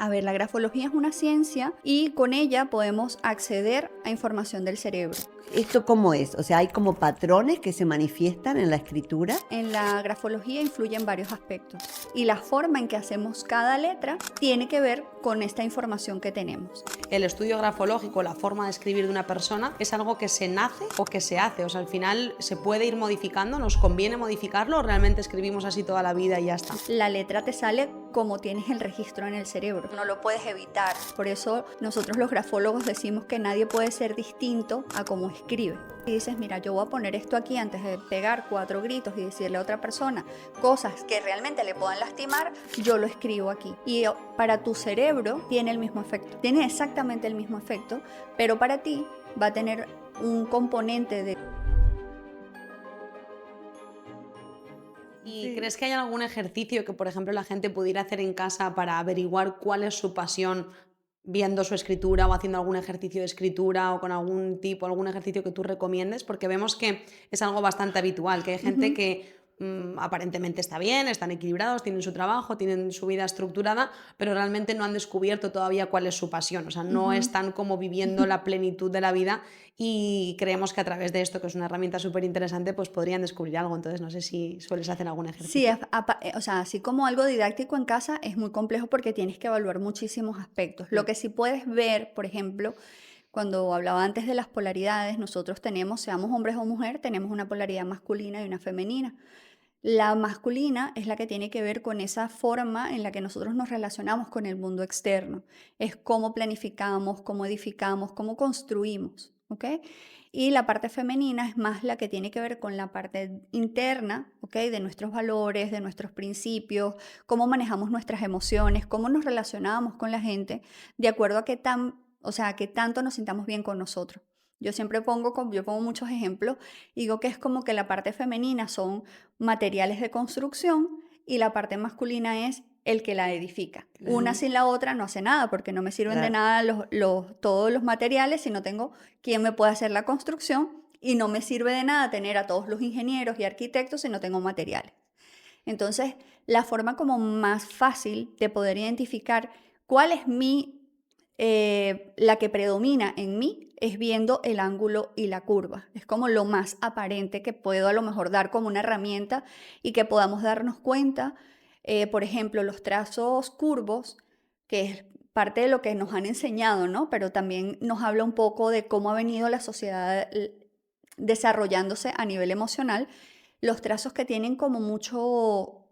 A ver, la grafología es una ciencia y con ella podemos acceder a información del cerebro. ¿Esto cómo es? O sea, ¿hay como patrones que se manifiestan en la escritura? En la grafología influyen varios aspectos y la forma en que hacemos cada letra tiene que ver con esta información que tenemos. El estudio grafológico, la forma de escribir de una persona, es algo que se nace o que se hace. O sea, al final se puede ir modificando, nos conviene modificarlo o realmente escribimos así toda la vida y ya está. La letra te sale como tienes el registro en el cerebro, no lo puedes evitar. Por eso nosotros los grafólogos decimos que nadie puede ser distinto a cómo escribe. Y dices, mira, yo voy a poner esto aquí antes de pegar 4 gritos y decirle a otra persona cosas que realmente le puedan lastimar, yo lo escribo aquí. Y para tu cerebro tiene el mismo efecto, tiene exactamente el mismo efecto, pero para ti va a tener un componente de... ¿Y crees que hay algún ejercicio que, por ejemplo, la gente pudiera hacer en casa para averiguar cuál es su pasión viendo su escritura o haciendo algún ejercicio de escritura o con algún tipo, algún ejercicio que tú recomiendes? Porque vemos que es algo bastante habitual, que hay gente que aparentemente está bien, están equilibrados, tienen su trabajo, tienen su vida estructurada, pero realmente no han descubierto todavía cuál es su pasión, o sea, no están como viviendo la plenitud de la vida y creemos que a través de esto, que es una herramienta súper interesante, pues podrían descubrir algo. Entonces, no sé si sueles hacer algún Sí, ejercicio. o sea, así como algo didáctico en casa es muy complejo porque tienes que evaluar muchísimos aspectos. Lo que sí puedes ver, por ejemplo, cuando hablaba antes de las polaridades, nosotros tenemos, seamos hombres o mujer, tenemos una polaridad masculina y una femenina. La masculina es la que tiene que ver con esa forma en la que nosotros nos relacionamos con el mundo externo. Es cómo planificamos, cómo edificamos, cómo construimos, ¿ok? Y la parte femenina es más la que tiene que ver con la parte interna, ¿ok? De nuestros valores, de nuestros principios, cómo manejamos nuestras emociones, cómo nos relacionamos con la gente, de acuerdo a o sea, qué tanto nos sintamos bien con nosotros. Yo pongo muchos ejemplos y digo que es como que la parte femenina son materiales de construcción y la parte masculina es el que la edifica. Una sin la otra no hace nada porque no me sirven de Claro. nada todos los materiales si no tengo quien me pueda hacer la construcción y no me sirve de nada tener a todos los ingenieros y arquitectos si no tengo materiales. Entonces, la forma como más fácil de poder identificar cuál es la que predomina en mí es viendo el ángulo y la curva. Es como lo más aparente que puedo a lo mejor dar como una herramienta y que podamos darnos cuenta. Por ejemplo, los trazos curvos, que es parte de lo que nos han enseñado, ¿no? Pero también nos habla un poco de cómo ha venido la sociedad desarrollándose a nivel emocional. Los trazos que tienen como muchos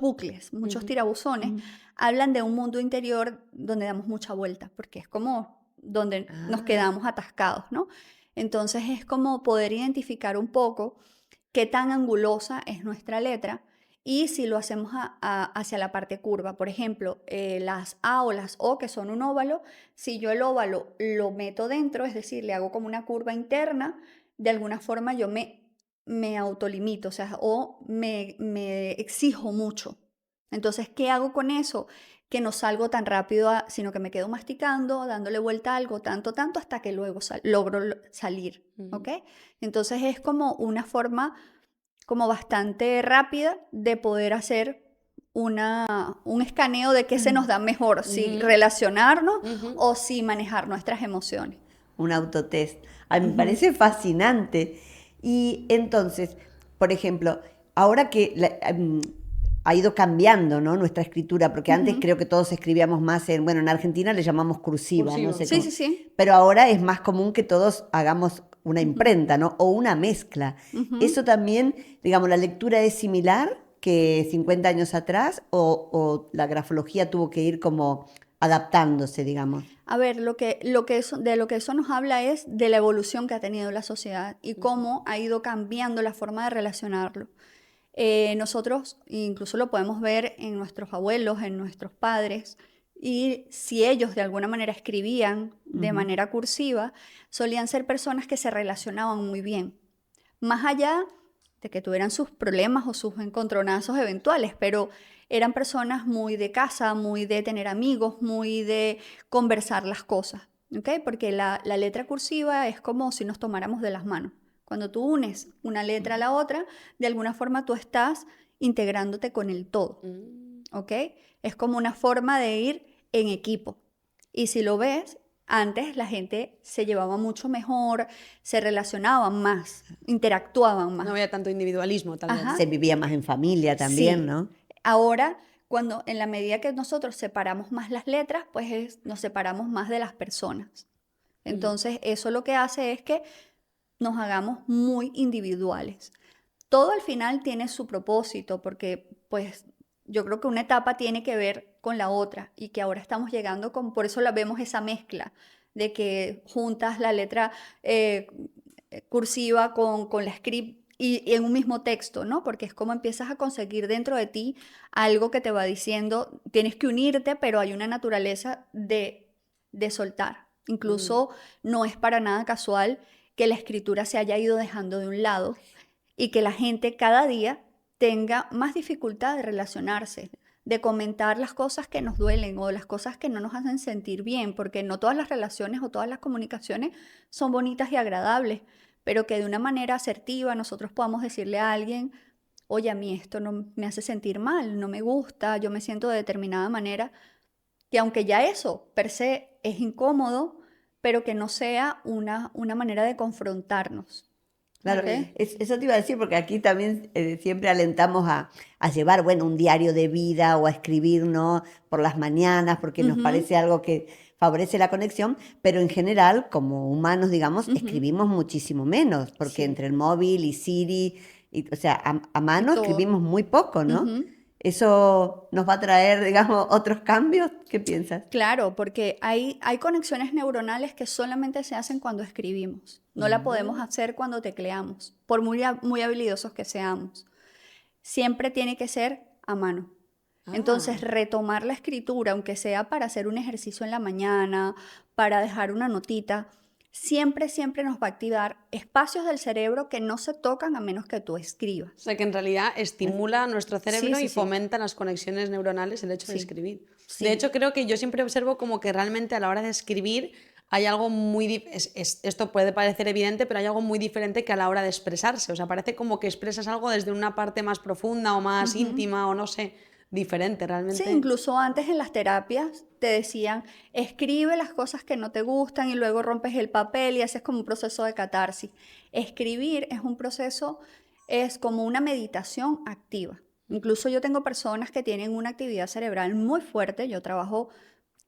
bucles, muchos tirabuzones, hablan de un mundo interior donde damos mucha vuelta, porque es como donde nos quedamos atascados, ¿no? Entonces es como poder identificar un poco qué tan angulosa es nuestra letra y si lo hacemos hacia la parte curva. Por ejemplo, las A o las O, que son un óvalo, si yo el óvalo lo meto dentro, es decir, le hago como una curva interna, de alguna forma yo me autolimito, o sea, me exijo mucho. Entonces, ¿qué hago con eso? Que no salgo tan rápido, sino que me quedo masticando, dándole vuelta a algo, tanto, hasta que luego logro salir, ¿ok? Entonces es como una forma como bastante rápida de poder hacer un escaneo de qué se nos da mejor, si relacionarnos o si manejar nuestras emociones. Un autotest. Ay, me parece fascinante. Y entonces, por ejemplo, ahora que ha ido cambiando, ¿no? Nuestra escritura, porque antes creo que todos escribíamos más en Argentina le llamamos cursiva, no sé Sí, cómo. sí, sí. Pero ahora es más común que todos hagamos una imprenta, ¿no? O una mezcla. Eso también, digamos, ¿la lectura es similar que 50 años atrás o la grafología tuvo que ir como adaptándose, digamos? A ver, de lo que eso nos habla es de la evolución que ha tenido la sociedad y cómo ha ido cambiando la forma de relacionarlo. Nosotros incluso lo podemos ver en nuestros abuelos, en nuestros padres, y si ellos de alguna manera escribían de manera cursiva, solían ser personas que se relacionaban muy bien, más allá de que tuvieran sus problemas o sus encontronazos eventuales, pero eran personas muy de casa, muy de tener amigos, muy de conversar las cosas, ¿ok? Porque la letra cursiva es como si nos tomáramos de las manos. Cuando tú unes una letra a la otra, de alguna forma tú estás integrándote con el todo. ¿ok? Es como una forma de ir en equipo. Y si lo ves, antes la gente se llevaba mucho mejor, se relacionaban más, interactuaban No más. había tanto individualismo, tal vez. Ajá. Se vivía más en familia también, Sí. ¿no? Ahora, cuando en la medida que nosotros separamos más las letras, pues nos separamos más de las personas. Entonces, eso lo que hace es que nos hagamos muy individuales. Todo al final tiene su propósito, porque pues yo creo que una etapa tiene que ver con la otra y que ahora estamos llegando con, por eso la vemos esa mezcla de que juntas la letra cursiva con la script y en un mismo texto, ¿no? Porque es como empiezas a conseguir dentro de ti algo que te va diciendo, tienes que unirte, pero hay una naturaleza de soltar. Incluso no es para nada casual que la escritura se haya ido dejando de un lado y que la gente cada día tenga más dificultad de relacionarse, de comentar las cosas que nos duelen o las cosas que no nos hacen sentir bien, porque no todas las relaciones o todas las comunicaciones son bonitas y agradables, pero que de una manera asertiva nosotros podamos decirle a alguien, oye, a mí esto no me hace sentir mal, no me gusta, yo me siento de determinada manera, que aunque ya eso per se es incómodo, pero que no sea una manera de confrontarnos. Claro, ¿Ok? eso te iba a decir porque aquí también siempre alentamos a llevar, bueno, un diario de vida o a escribir, ¿no? Por las mañanas, porque nos Ujú, parece algo que favorece la conexión, pero en general, como humanos, digamos, ujú. escribimos muchísimo menos, porque Sí, entre el móvil y Siri, o sea, a y mano todo. escribimos muy poco, ¿no? Ujú. ¿Eso nos va a traer, digamos, otros cambios? ¿Qué piensas? Claro, porque hay conexiones neuronales que solamente se hacen cuando escribimos. No la podemos Mm. hacer cuando tecleamos, por muy habilidosos que seamos. Siempre tiene que ser a mano. Entonces, Ah. retomar la escritura, aunque sea para hacer un ejercicio en la mañana, para dejar una notita, siempre, siempre nos va a activar espacios del cerebro que no se tocan a menos que tú escribas. O sea que en realidad estimula nuestro Sí, cerebro sí, y sí, fomenta las conexiones neuronales el hecho de sí, escribir. De sí. hecho, creo que yo siempre observo como que realmente a la hora de escribir hay algo muy... esto puede parecer evidente, pero hay algo muy diferente que a la hora de expresarse. O sea, parece como que expresas algo desde una parte más profunda o más Ujú. íntima o no sé, diferente Sí, realmente. incluso antes en las terapias te decían, escribe las cosas que no te gustan y luego rompes el papel y haces como un proceso de catarsis. Escribir es un proceso, es como una meditación activa. Incluso yo tengo personas que tienen una actividad cerebral muy fuerte. Yo trabajo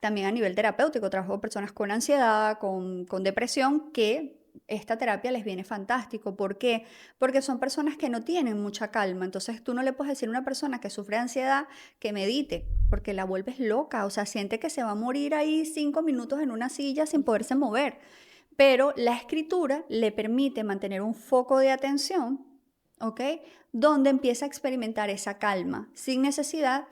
también a nivel terapéutico, trabajo con personas con ansiedad, con depresión, que esta terapia les viene fantástico. ¿Por qué? Porque son personas que no tienen mucha calma. Entonces tú no le puedes decir a una persona que sufre de ansiedad que medite, porque la vuelves loca. O sea, siente que se va a morir ahí 5 minutos en una silla sin poderse mover. Pero la escritura le permite mantener un foco de atención, ¿ok? Donde empieza a experimentar esa calma, sin necesidad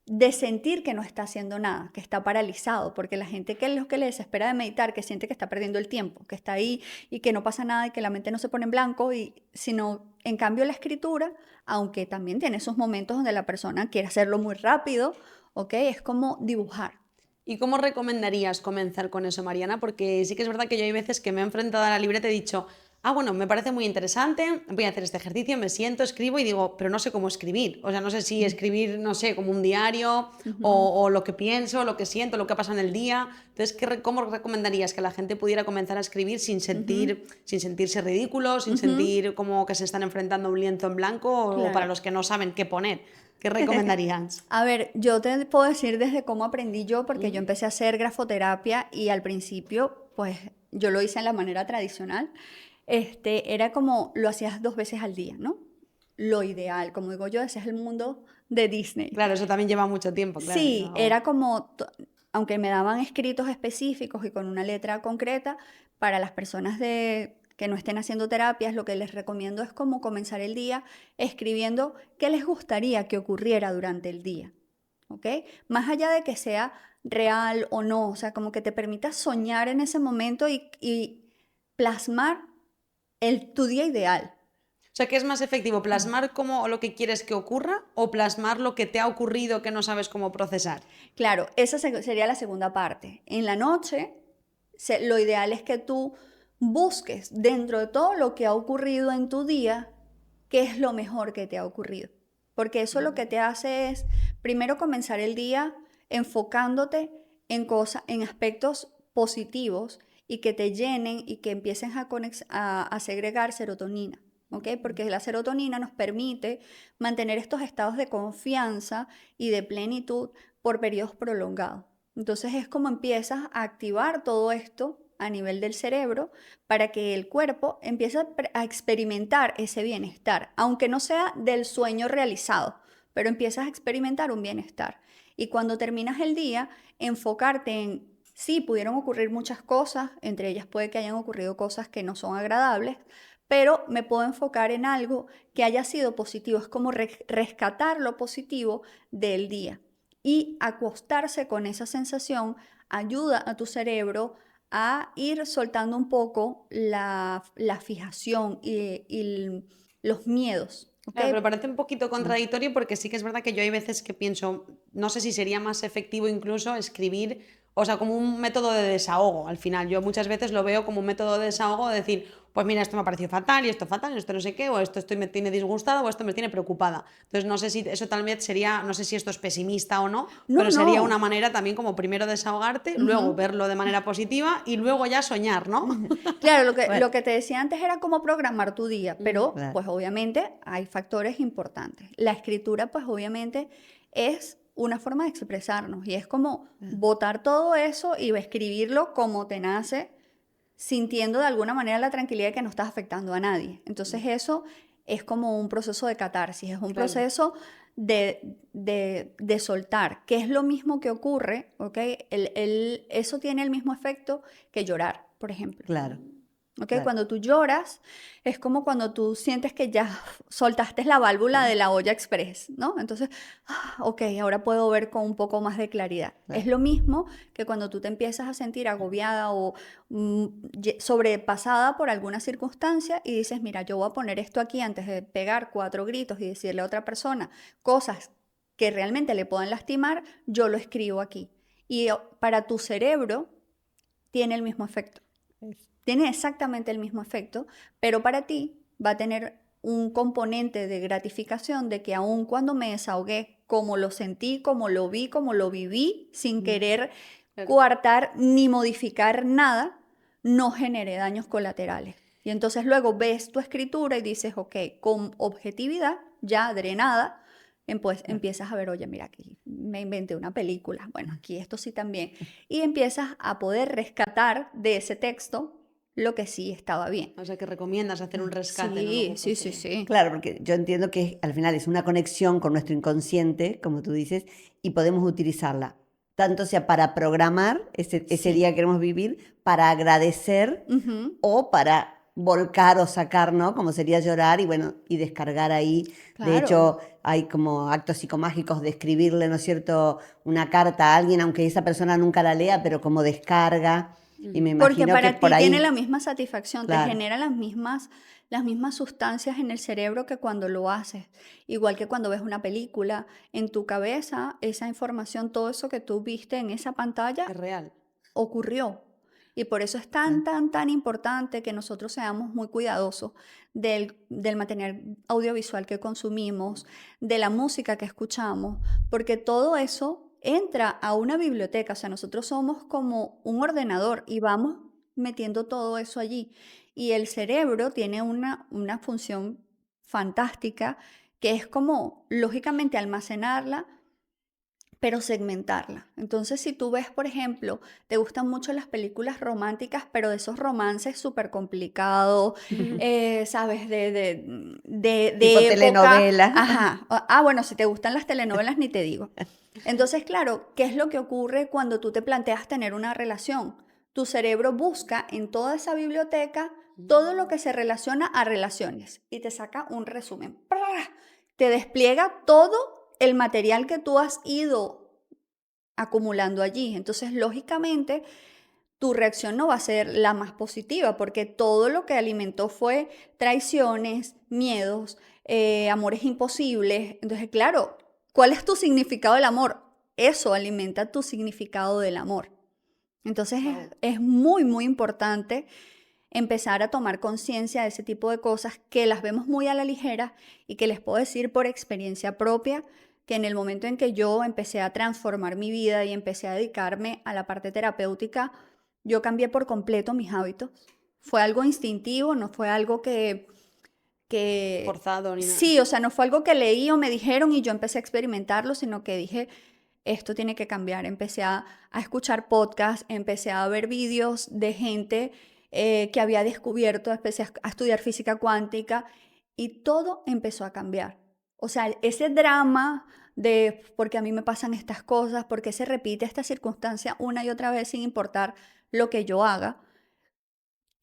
de sentir que no está haciendo nada, que está paralizado, porque la gente que es lo que le desespera de meditar, que siente que está perdiendo el tiempo, que está ahí y que no pasa nada y que la mente no se pone en blanco, sino en cambio la escritura, aunque también tiene esos momentos donde la persona quiere hacerlo muy rápido, ¿ok? Es como dibujar. ¿Y cómo recomendarías comenzar con eso, Mariana? Porque sí que es verdad que yo hay veces que me he enfrentado a la libreta y he dicho, ah, bueno, me parece muy interesante, voy a hacer este ejercicio, me siento, escribo y digo, pero no sé cómo escribir. O sea, no sé si escribir, no sé, como un diario Ujú, o lo que pienso, lo que siento, lo que ha pasado en el día. Entonces, ¿cómo recomendarías que la gente pudiera comenzar a escribir ujú, sin sentirse ridículo, sin ujú, sentir como que se están enfrentando a un lienzo en blanco o para claro. los que no saben qué poner? ¿Qué recomendarías? A ver, yo te puedo decir desde cómo aprendí yo, porque yo Ujú. empecé a hacer grafoterapia y al principio, pues yo lo hice en la manera tradicional. Era como lo hacías 2 veces al día, ¿no? Lo ideal, como digo yo, ese es el mundo de Disney. Claro, eso también lleva mucho tiempo, claro. Sí, era como, aunque me daban escritos específicos y con una letra concreta, para las personas que no estén haciendo terapias, lo que les recomiendo es como comenzar el día escribiendo qué les gustaría que ocurriera durante el día, ¿ok? Más allá de que sea real o no, o sea, como que te permita soñar en ese momento y plasmar tu día ideal. O sea, ¿qué es más efectivo? ¿Plasmar cómo lo que quieres que ocurra o plasmar lo que te ha ocurrido que no sabes cómo procesar? Claro, esa sería la segunda parte. En la noche, lo ideal es que tú busques dentro de todo lo que ha ocurrido en tu día, qué es lo mejor que te ha ocurrido. porque eso lo que te hace es, primero, comenzar el día enfocándote en cosas, en aspectos positivos y que te llenen y que empiecen a segregar serotonina, ¿ok? Porque la serotonina nos permite mantener estos estados de confianza y de plenitud por periodos prolongados. Entonces es como empiezas a activar todo esto a nivel del cerebro para que el cuerpo empiece a experimentar ese bienestar, aunque no sea del sueño realizado, pero empiezas a experimentar un bienestar. Y cuando terminas el día, enfocarte en, sí, pudieron ocurrir muchas cosas, entre ellas puede que hayan ocurrido cosas que no son agradables, pero me puedo enfocar en algo que haya sido positivo. Es como rescatar lo positivo del día. Y acostarse con esa sensación ayuda a tu cerebro a ir soltando un poco la fijación y los miedos. Claro, ¿Ok? pero parece un poquito contradictorio porque sí que es verdad que yo hay veces que pienso, no sé si sería más efectivo incluso escribir, o sea, como un método de desahogo al final. Yo muchas veces lo veo como un método de desahogo de decir, pues mira, esto me ha parecido fatal y esto no sé qué, o esto me tiene disgustado o esto me tiene preocupada. Entonces no sé si eso tal vez sería, no sé si esto es pesimista o no, No, pero sería una no. manera también como primero desahogarte, luego verlo de manera positiva y luego ya soñar, ¿no? Claro, Bueno, lo que te decía antes era cómo programar tu día, pero claro. pues obviamente hay factores importantes. La escritura pues obviamente es una forma de expresarnos y es como botar todo eso y escribirlo como te nace, sintiendo de alguna manera la tranquilidad de que no estás afectando a nadie. Entonces eso es como un proceso de catarsis, es un Claro. proceso de soltar, que es lo mismo que ocurre, ¿ok? Eso tiene el mismo efecto que llorar, por ejemplo. Claro, ¿Ok? claro. Cuando tú lloras, es como cuando tú sientes que ya soltaste la válvula de la olla express, ¿no? Entonces, ok, ahora puedo ver con un poco más de claridad. Es Claro. lo mismo que cuando tú te empiezas a sentir agobiada o sobrepasada por alguna circunstancia y dices, mira, yo voy a poner esto aquí antes de pegar 4 gritos y decirle a otra persona cosas que realmente le puedan lastimar, yo lo escribo aquí. Y para tu cerebro tiene el mismo efecto. Tiene exactamente el mismo efecto, pero para ti va a tener un componente de gratificación de que aun cuando me desahogué, como lo sentí, como lo vi, como lo viví, sin querer Claro. coartar ni modificar nada, no genere daños colaterales. Y entonces luego ves tu escritura y dices, ok, con objetividad, ya drenada, pues empiezas a ver, oye, mira, aquí me inventé una película, bueno, aquí esto sí también. Y empiezas a poder rescatar de ese texto lo que sí estaba bien. O sea, que recomiendas hacer un rescate, ¿no? Sí, Luego sí, sí, posterior. sí. Claro, porque yo entiendo que al final es una conexión con nuestro inconsciente, como tú dices, y podemos utilizarla, tanto sea para programar ese Sí. día que queremos vivir, para agradecer Ujú, o para volcar o sacar, ¿no? Como sería llorar y bueno, y descargar ahí. De claro. hecho, hay como actos psicomágicos de escribirle, ¿no es cierto?, una carta a alguien, aunque esa persona nunca la lea, pero como descarga. Y me Porque imagino que para por ti tiene la ahí, misma satisfacción, te claro, genera las mismas sustancias en el cerebro que cuando lo haces. Igual que cuando ves una película, en tu cabeza, esa información, todo eso que tú viste en esa pantalla, Es real. ocurrió. Y por eso es claro, tan importante que nosotros seamos muy cuidadosos del material audiovisual que consumimos, de la música que escuchamos, porque todo eso entra a una biblioteca. O sea, nosotros somos como un ordenador y vamos metiendo todo eso allí. Y el cerebro tiene una función fantástica que es como, lógicamente, almacenarla pero segmentarla. Entonces, si tú ves, por ejemplo, te gustan mucho las películas románticas, pero de esos romances súper complicados, ¿sabes? tipo De época. telenovela. Ajá. Bueno, si te gustan las telenovelas, ni te digo. Entonces, claro, ¿qué es lo que ocurre cuando tú te planteas tener una relación? Tu cerebro busca en toda esa biblioteca todo lo que se relaciona a relaciones y te saca un resumen. ¡Pra! Te despliega todo el material que tú has ido acumulando allí. Entonces, lógicamente, tu reacción no va a ser la más positiva porque todo lo que alimentó fue traiciones, miedos, amores imposibles. Entonces, claro, ¿cuál es tu significado del amor? Eso alimenta tu significado del amor. Entonces, Wow. es muy importante empezar a tomar conciencia de ese tipo de cosas que las vemos muy a la ligera y que les puedo decir por experiencia propia que en el momento en que yo empecé a transformar mi vida y empecé a dedicarme a la parte terapéutica, yo cambié por completo mis hábitos. Fue algo instintivo, no fue algo que Forzado ni nada. sí, o sea, no fue algo que leí o me dijeron y yo empecé a experimentarlo, sino que dije, esto tiene que cambiar. Empecé a escuchar podcasts, empecé a ver vídeos de gente que había descubierto, empecé a estudiar física cuántica y todo empezó a cambiar. O sea, ese drama de por qué a mí me pasan estas cosas, por qué se repite esta circunstancia una y otra vez sin importar lo que yo haga,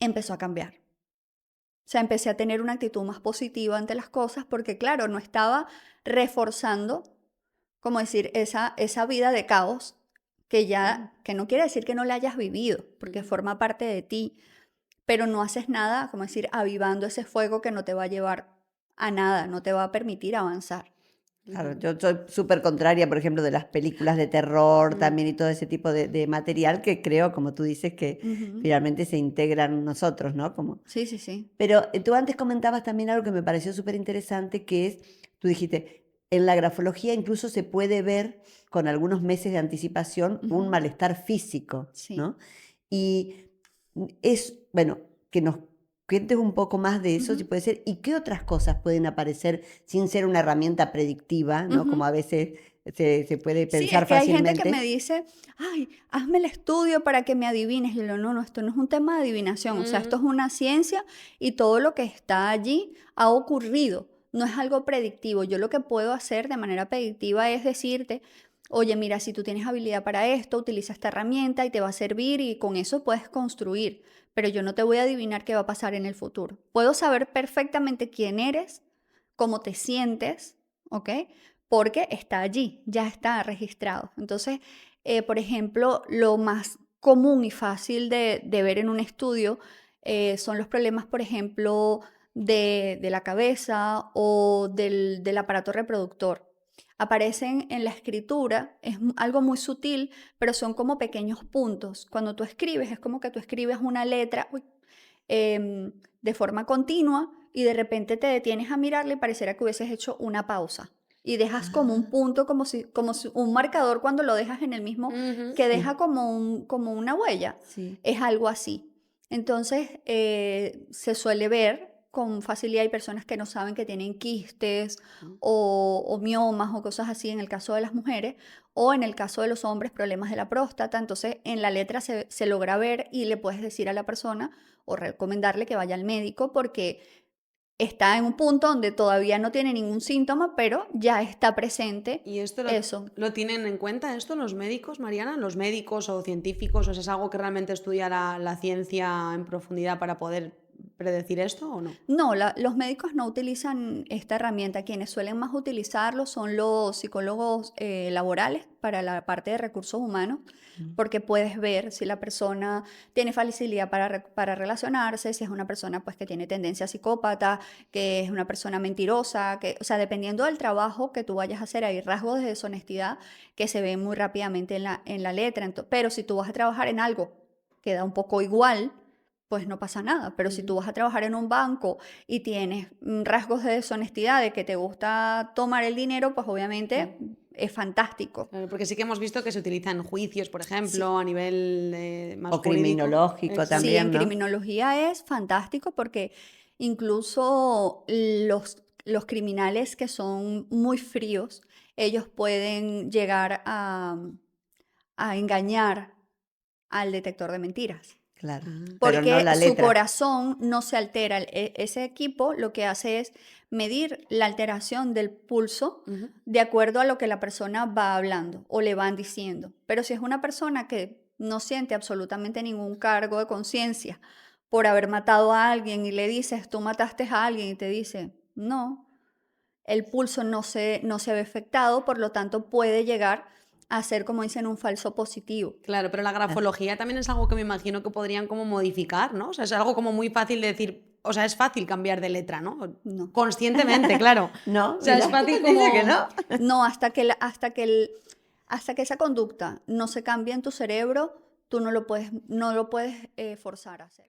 empezó a cambiar. O sea, empecé a tener una actitud más positiva ante las cosas porque, claro, no estaba reforzando, como decir, esa vida de caos que no quiere decir que no la hayas vivido, porque forma parte de ti, pero no haces nada, como decir, avivando ese fuego que no te va a llevar a nada, no te va a permitir avanzar. Claro, yo soy súper contraria, por ejemplo, de las películas de terror también y todo ese tipo de material que creo, como tú dices, que finalmente se integran en nosotros, ¿no? Como... Sí, sí, sí. Pero tú antes comentabas también algo que me pareció súper interesante, que es, tú dijiste, en la grafología incluso se puede ver con algunos meses de anticipación un malestar físico, Sí. ¿no? Y es, bueno, que nos cuentes un poco más de eso, si puede ser, y qué otras cosas pueden aparecer sin ser una herramienta predictiva, ¿no? Como a veces se puede Sí, pensar es que hay gente fácilmente. que me dice, ay, hazme el estudio para que me adivines. Y yo digo, no, no, esto no es un tema de adivinación, o sea, esto es una ciencia y todo lo que está allí ha ocurrido, no es algo predictivo. Yo lo que puedo hacer de manera predictiva es decirte, oye, mira, si tú tienes habilidad para esto, utiliza esta herramienta y te va a servir y con eso puedes construir, pero yo no te voy a adivinar qué va a pasar en el futuro. Puedo saber perfectamente quién eres, cómo te sientes, ¿ok? Porque está allí, ya está registrado. Entonces, por ejemplo, lo más común y fácil de ver en un estudio son los problemas, por ejemplo, de la cabeza o del aparato reproductor. Aparecen en la escritura, es algo muy sutil, pero son como pequeños puntos. Cuando tú escribes, es como que tú escribes una letra de forma continua y de repente te detienes a mirarle y pareciera que hubieses hecho una pausa. Y dejas como un punto, como si un marcador cuando lo dejas en el mismo, que deja como una huella. Sí. Es algo así. Entonces, se suele ver con facilidad. Hay personas que no saben que tienen quistes o miomas o cosas así en el caso de las mujeres, o en el caso de los hombres, problemas de la próstata. Entonces, en la letra se logra ver y le puedes decir a la persona o recomendarle que vaya al médico porque está en un punto donde todavía no tiene ningún síntoma, pero ya está presente ¿Y esto eso. lo tienen en cuenta esto los médicos, Mariana? ¿Los médicos o científicos? ¿O es algo que realmente estudia la ciencia en profundidad para poder predecir esto o no? No, los médicos no utilizan esta herramienta. Quienes suelen más utilizarlo son los psicólogos laborales para la parte de recursos humanos, porque puedes ver si la persona tiene facilidad para relacionarse, si es una persona pues, que tiene tendencia psicópata, que es una persona mentirosa, o sea, dependiendo del trabajo que tú vayas a hacer, hay rasgos de deshonestidad que se ven muy rápidamente en la letra. Pero si tú vas a trabajar en algo que da un poco igual, pues no pasa nada. Pero si tú vas a trabajar en un banco y tienes rasgos de deshonestidad, de que te gusta tomar el dinero, pues obviamente es fantástico. Claro, porque sí que hemos visto que se utiliza en juicios, por ejemplo, a nivel más O criminológico jurídico. también. Sí, en ¿no? criminología es fantástico porque incluso los criminales que son muy fríos, ellos pueden llegar a engañar al detector de mentiras. Claro, pero no Porque la su letra. corazón no se altera. Ese equipo lo que hace es medir la alteración del pulso de acuerdo a lo que la persona va hablando o le van diciendo. Pero si es una persona que no siente absolutamente ningún cargo de conciencia por haber matado a alguien y le dices, tú mataste a alguien y te dice, no, el pulso no se ve afectado, por lo tanto puede llegar a ser, como dicen, un falso positivo. Claro, pero la grafología también es algo que me imagino que podrían como modificar, ¿no? O sea, es algo como muy fácil de decir, o sea, es fácil cambiar de letra, ¿no? No. Conscientemente, claro. No, O sea, es mira, fácil dice como... que no. No, hasta que esa conducta no se cambie en tu cerebro, tú no lo puedes forzar a hacer.